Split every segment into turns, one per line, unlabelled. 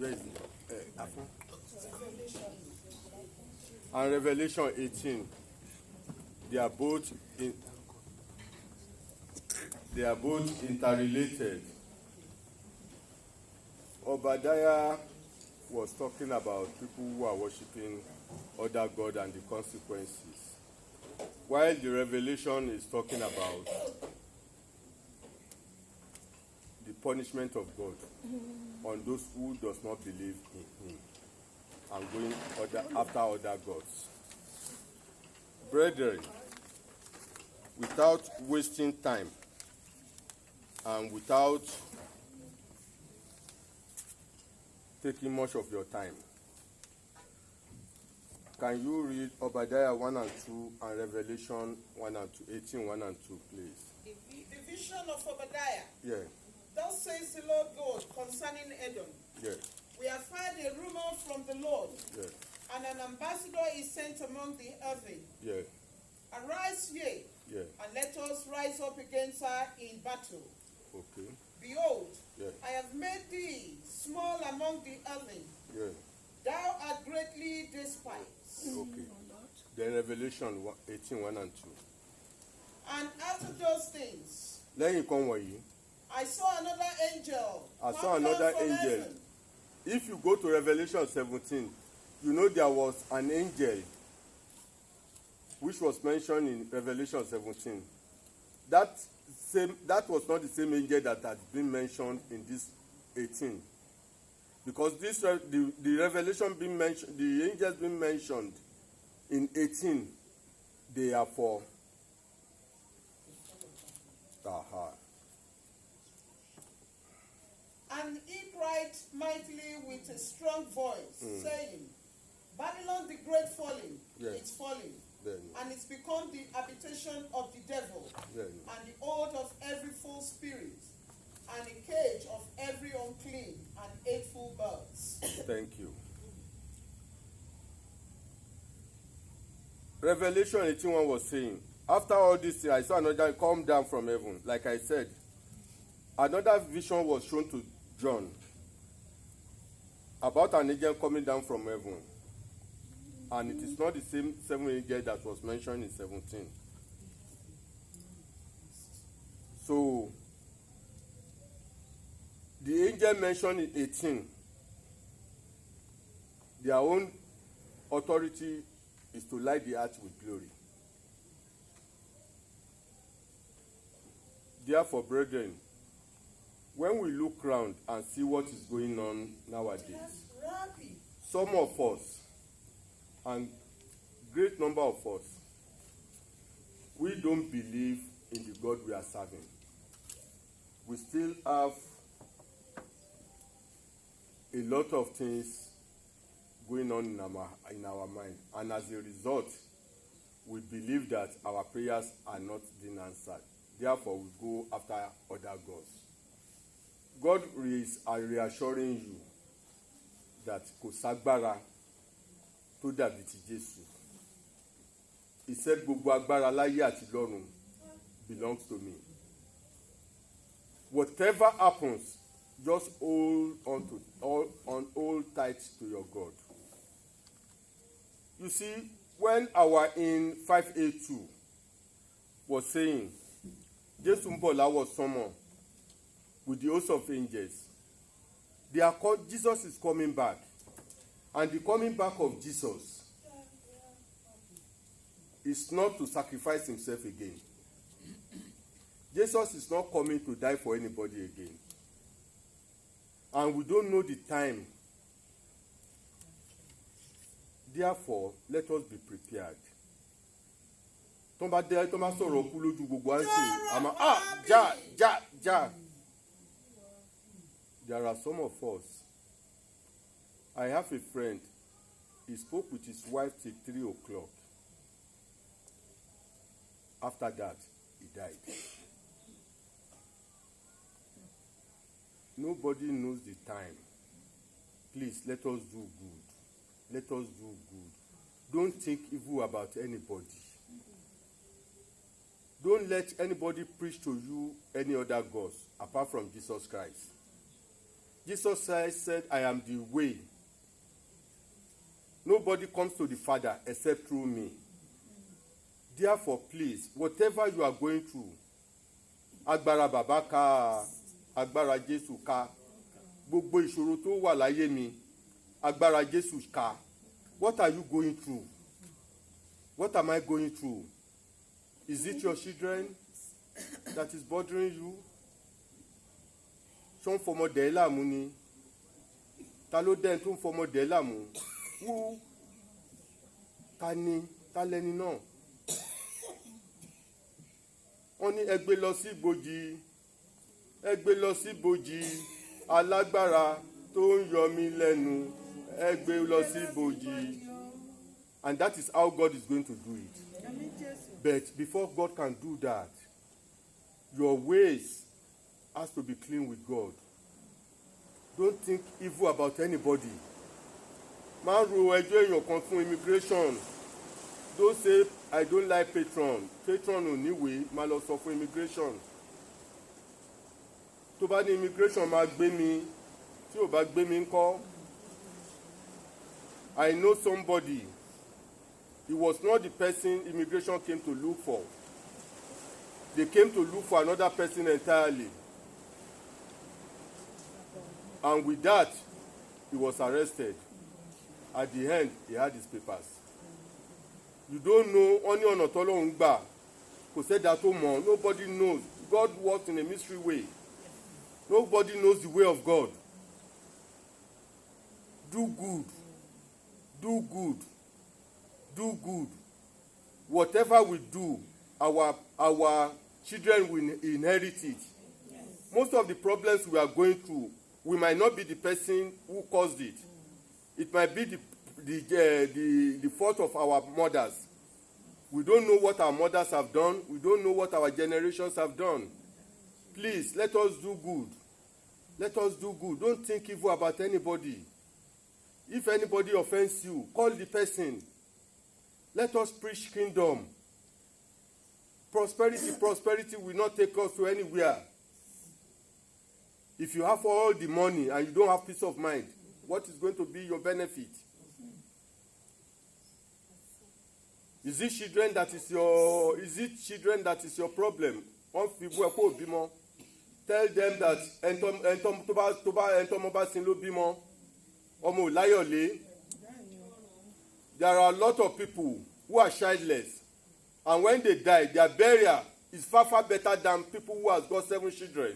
Where is it? And Revelation 18. They are both interrelated. Obadiah was talking about people who are worshiping other God and the consequences, while the Revelation is talking about the punishment of God on those who does not believe in him and going after other gods. Brethren, without wasting time and without taking much of your time, can you read Obadiah 1 and 2 and Revelation 1 and 2, 18, 1 and 2, please?
The vision of Obadiah.
Yeah.
Thus says the Lord God concerning Edom.
Yeah.
We have heard a rumor from the Lord,
Yeah.
and an ambassador is sent among the heathen.
Yeah.
Arise ye,
Yeah.
and let us rise up against her in battle.
Okay.
Behold,
Yeah.
I have made thee small among the heathen.
Yeah.
Thou art greatly despised.
Okay. Then Revelation 18, 1 and 2.
And after those things,
Lẹ́yìn kan wọ̀nyí,
I saw another angel.
I
come
saw
down
another
from
angel.
heaven.
If you go to Revelation 17, you know there was an angel which was mentioned in Revelation 17. That was not the same angel that had been mentioned in this 18. Because the revelation being mentioned, the angels being mentioned in 18, they are for
And he cried mightily with a strong voice, saying, Babylon the great falling,
Yes.
is falling,
Then,
and it's become the habitation of the devil,
then,
and the hold of every false spirit, and a cage of every unclean and hateful birds.
thank you. Revelation 18:1 was saying, after all this, I saw another come down from heaven. Like I said, another vision was shown to John about an angel coming down from heaven. And it is not the same seven angel that was mentioned in 17. So, the angel mentioned in 18, their own authority is to light the earth with glory. Therefore, brethren, when we look round and see what is going on nowadays, some of us, and great number of us, we don't believe in the God we are serving. We still have a lot of things going on in our mind, and as a result, we believe that our prayers are not being answered. Therefore, we go after other gods. God is reassuring you that kò ságbára tó dàbí ti Jésù. He said, gbogbo agbára láyé àti lọ́run belongs to me. Whatever happens, just hold tight to your God. You see, when our in 582 was saying, Jésù ń bọ̀ láwọ̀ sánmọ̀ with the host of angels, Jesus is coming back. And the coming back of Jesus is not to sacrifice himself again. Jesus is not coming to die for anybody again. And we don't know the time. Therefore, let us be prepared. Tó bá sọ̀rọ̀ kú lójú gbogbo à ń sè, já. There are some of us. I have a friend. He spoke with his wife till 3 o'clock. After that, he died. Nobody knows the time. Please, let us do good. Let us do good. Don't think evil about anybody. Don't let anybody preach to you any other gods apart from Jesus Christ. Jesus said, I am the way. Nobody comes to the Father except through me. Therefore, please, whatever you are going through, agbára bàbá ká, agbára Jésù ká, gbogbo ìṣòro tó wà láyé mi, agbára Jésù ká. What are you going through? What am I going through? Is it your children that is bothering you? Ṣé ń fọmọ dẹ̀ láàmú ni? Ta ló dẹ́n tó ń fọmọ dẹ̀ láàmú? Who? Ta ni? Ta lẹni náà? Wọ́n ní ẹ gbé lọ sí ibojì, ẹ gbé lọ sí ibojì, alágbára tó ń yọ mí lẹ́nu, ẹ gbé lọ sí ibojì. And that is how God is going to do it. But before God can do that, your ways has to be clean with God. Don't think evil about anybody. Má ro ẹjọ́ èèyàn kan fún immigration. Don't say I don't like patron. Patron ò níwèé, má lọ sọ fún immigration. Tó bá ní immigration máa gbé mi, tí ò bá gbé mi ńkọ́. I know somebody. He was not the person immigration came to look for. They came to look for another person entirely. And with that, he was arrested. At the end, he had his papers. You don't know, only ọ̀nà t'Ọlọ́run gbà. Kò sẹ́dá tó mọ̀, nobody knows. God works in a mystery way. Nobody knows the way of God. Do good. Do good. Do good. Whatever we do, our children will inherit it. Most of the problems we are going through, we might not be the person who caused it. It might be the fault of our mothers. We don't know what our mothers have done. We don't know what our generations have done. Please, let us do good. Let us do good. Don't think evil about anybody. If anybody offends you, call the person. Let us preach kingdom. Prosperity will not take us to anywhere. If you have all the money and you don't have peace of mind, what is going to be your benefit? Is it children that is your problem? Tell them that there are a lot of people who are childless, and when they die, their burial is far better than people who have got 7 children.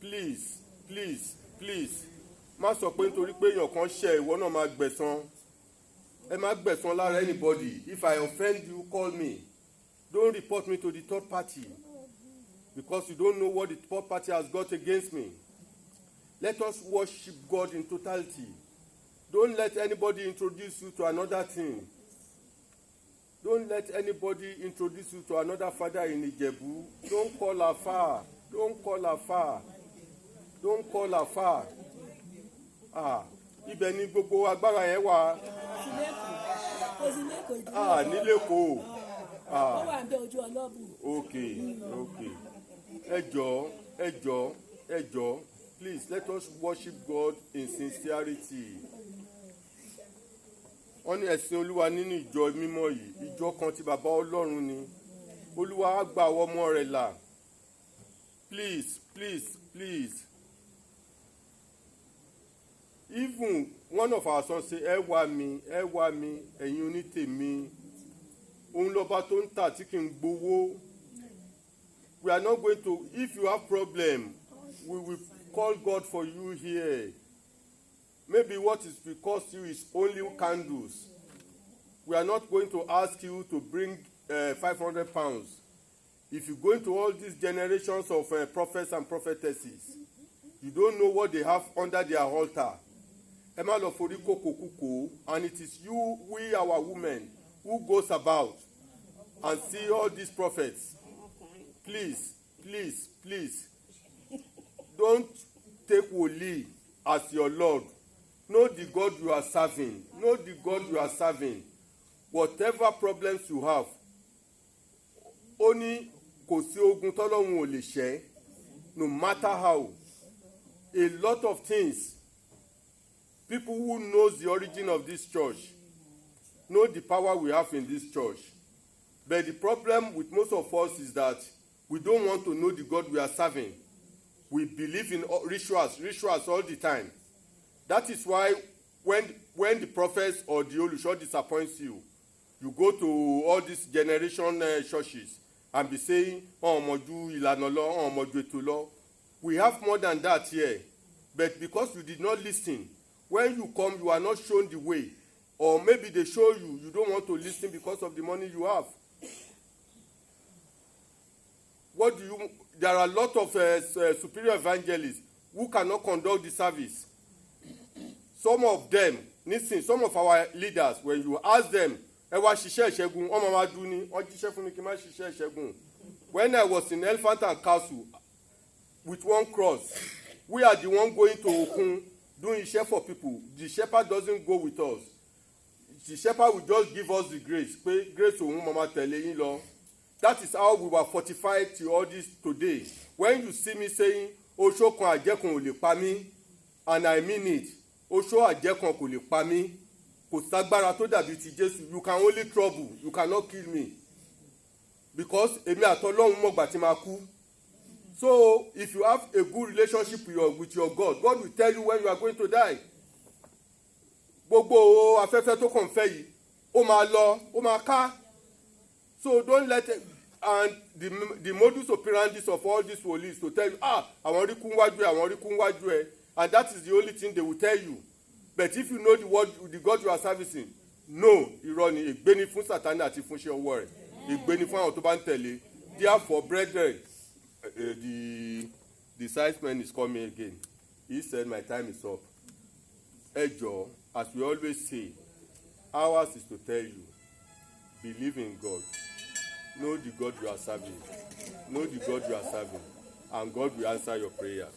Please, má sọ pé nítorí pé èèyàn kan ṣẹ̀ ìwọ náà máa gbẹ̀san. Ẹ má gbẹ̀san lára anybody. If I offend you, call me. Don't report me to the third party, because you don't know what the third party has got against me. Let us worship God in totality. Don't let anybody introduce you to another thing. Don't let anybody introduce you to another father in Ijebu. Don't call afar. Don't call afar. Don't call afar. Ibẹ̀ ni gbogbo agbára yẹn wà. Nílé kò. Okay. Ẹ jọ̀ọ́. Please, let us worship God in sincerity. Wọ́n ní ẹ̀sìn Olúwa nínú ìjọ mímọ́ yìí, ìjọ kan tí bàbá Ọlọ́run ni. Olúwa á gba àwọn ọmọ rẹ̀ là. Please. Even one of our sons say, ẹ wá mi, ẹ̀yin onítèmi. Òun lọ́ba tó ń tà tí kì í gbowó. We are not going to, if you have problem, we will call God for you here. Maybe what is will cost you is only candles. We are not going to ask you to bring 500 pounds. If you go into all these generations of prophets and prophetesses, you don't know what they have under their altar. And it is we our women, who goes about and see all these prophets. Please. Don't take Woli as your Lord. Know the God you are serving. Whatever problems you have, only kò sí ogun t'Ọlọ́run ò lè ṣẹ́. no matter how. A lot of things, people who knows the origin of this church know the power we have in this church. But the problem with most of us is that we don't want to know the God we are serving. We believe in rituals all the time. That is why when the prophets or the Olusho disappoints you, you go to all these generation churches and be saying, oh, moju ìlànà lọ, oh, moju ètò lọ. We have more than that here. But because you did not listen, when you come, you are not shown the way. Or maybe they show you, you don't want to listen because of the money you have. There are a lot of superior evangelists who cannot conduct the service. Some of them, listen, some of our leaders, when you ask them, ẹ wá ṣiṣẹ́ ìṣẹ́gun, ọmọ máa dún ní, wọ́n jíṣẹ́ fún mi kí n má ṣiṣẹ́ ìṣẹ́gun. When I was in Elephant and Castle with one cross, we are the one going to Okun doing iṣẹ́ for people. The shepherd doesn't go with us. The shepherd will just give us the grace. Pé grace òun máa tẹ̀lé yín lọ. That is how we were fortified to all this today. When you see me saying, Oṣó kan àjẹ́kan ò lè pa mí, and I mean it, Oṣó àjẹ́kan kò lè pa mí, kò ságbára tó dàbí ti Jésù. You can only trouble, you cannot kill me. Because èmi àtọlọ́run mọ̀gbà tí máa kú. So if you have a good relationship with your God, God will tell you when you are going to die. Gbogbo afẹ́fẹ́ tó kàn fẹ́ yìí, ó máa lọ, ó máa ká. So don't let it, and the modus operandi of all these police to tell you, àwọn rí kún wájú ẹ, àwọn rí kún wájú ẹ, and that is the only thing they will tell you. But if you know the God you are servicing, no, irọ́ ni, ègbé ni fún Sátánì àti fún iṣẹ́ ọwọ́ rẹ̀, ègbé ni fún àwọn tó bá ń tẹ̀lé. Therefore, brethren, the sizeman is coming again. He said, my time is up. Ẹ jọ̀ọ́, as we always say, ours is to tell you, believe in God. Know the God you are serving. Know the God you are serving. And God will answer your prayer.